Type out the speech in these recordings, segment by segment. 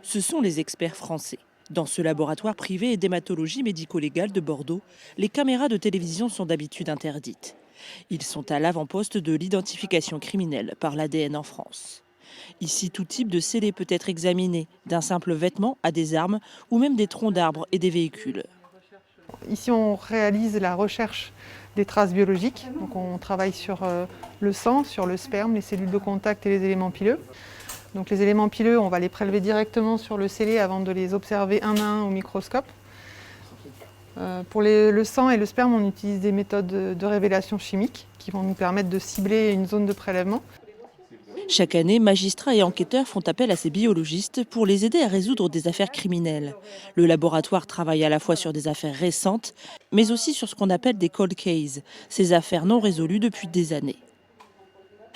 Ce sont les experts français. Dans ce laboratoire privé d'hématologie médico-légale de Bordeaux, les caméras de télévision sont d'habitude interdites. Ils sont à l'avant-poste de l'identification criminelle par l'ADN en France. Ici, tout type de scellé peut être examiné, d'un simple vêtement à des armes ou même des troncs d'arbres et des véhicules. Ici, on réalise la recherche des traces biologiques. Donc, on travaille sur le sang, sur le sperme, les cellules de contact et les éléments pileux. Donc, les éléments pileux, on va les prélever directement sur le scellé avant de les observer un à un au microscope. Pour le sang et le sperme, on utilise des méthodes de révélation chimique qui vont nous permettre de cibler une zone de prélèvement. Chaque année, magistrats et enquêteurs font appel à ces biologistes pour les aider à résoudre des affaires criminelles. Le laboratoire travaille à la fois sur des affaires récentes, mais aussi sur ce qu'on appelle des cold cases, ces affaires non résolues depuis des années.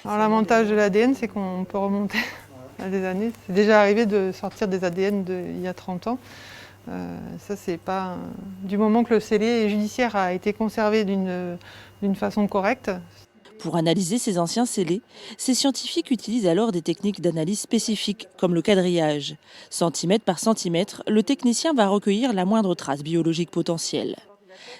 Alors, l'avantage de l'ADN, c'est qu'on peut remonter à des années. C'est déjà arrivé de sortir des ADN d'il y a 30 ans. Ça, c'est pas du moment que le scellé judiciaire a été conservé d'une façon correcte. Pour analyser ces anciens scellés, ces scientifiques utilisent alors des techniques d'analyse spécifiques, comme le quadrillage. Centimètre par centimètre, le technicien va recueillir la moindre trace biologique potentielle.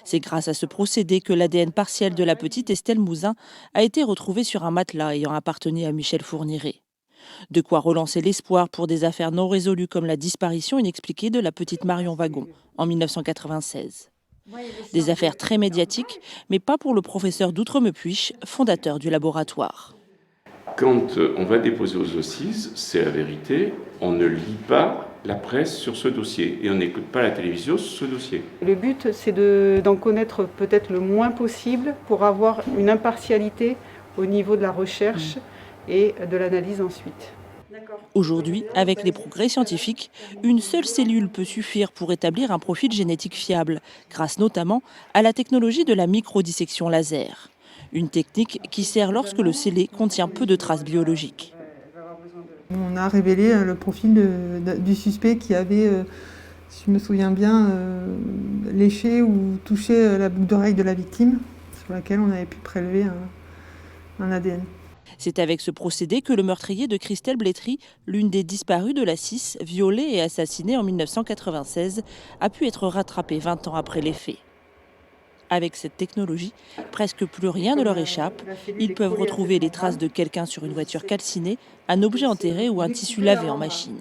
C'est grâce à ce procédé que l'ADN partiel de la petite Estelle Mouzin a été retrouvé sur un matelas ayant appartenu à Michel Fourniret. De quoi relancer l'espoir pour des affaires non résolues comme la disparition inexpliquée de la petite Marion Wagon en 1996. Des affaires très médiatiques, mais pas pour le professeur d'Outremepuich, fondateur du laboratoire. Quand on va déposer aux assises, c'est la vérité, on ne lit pas la presse sur ce dossier et on n'écoute pas la télévision sur ce dossier. Le but, c'est d'en connaître peut-être le moins possible pour avoir une impartialité au niveau de la recherche et de l'analyse ensuite. Aujourd'hui, avec les progrès scientifiques, une seule cellule peut suffire pour établir un profil génétique fiable, grâce notamment à la technologie de la microdissection laser. Une technique qui sert lorsque le scellé contient peu de traces biologiques. On a révélé le profil du suspect qui avait, si je me souviens bien, léché ou touché la boucle d'oreille de la victime, sur laquelle on avait pu prélever un ADN. C'est avec ce procédé que le meurtrier de Christelle Blétry, l'une des disparues de la 6, violée et assassinée en 1996, a pu être rattrapé 20 ans après les faits. Avec cette technologie, presque plus rien ne leur échappe. Ils peuvent retrouver les traces de quelqu'un sur une voiture calcinée, un objet enterré ou un tissu lavé en machine.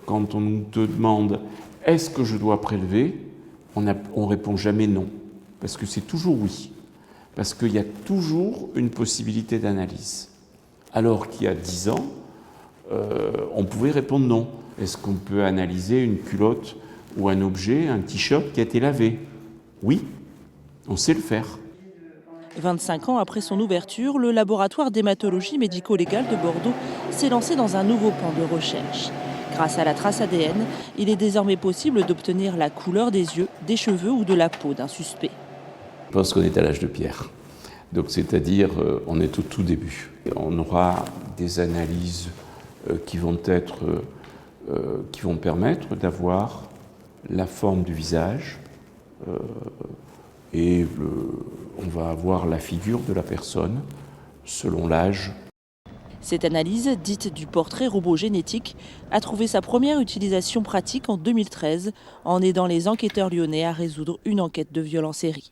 Quand on te demande « est-ce que je dois prélever ?», on répond jamais non, parce que c'est toujours oui. Parce qu'il y a toujours une possibilité d'analyse. Alors qu'il y a 10 ans, on pouvait répondre non. Est-ce qu'on peut analyser une culotte ou un objet, un t-shirt qui a été lavé? Oui, on sait le faire. 25 ans après son ouverture, le laboratoire d'hématologie médico-légale de Bordeaux s'est lancé dans un nouveau pan de recherche. Grâce à la trace ADN, il est désormais possible d'obtenir la couleur des yeux, des cheveux ou de la peau d'un suspect. Je pense qu'on est à l'âge de pierre. Donc, c'est-à-dire, on est au tout début. On aura des analyses qui vont permettre d'avoir la forme du visage et on va avoir la figure de la personne selon l'âge. Cette analyse, dite du portrait robot génétique, a trouvé sa première utilisation pratique en 2013 en aidant les enquêteurs lyonnais à résoudre une enquête de viol en série.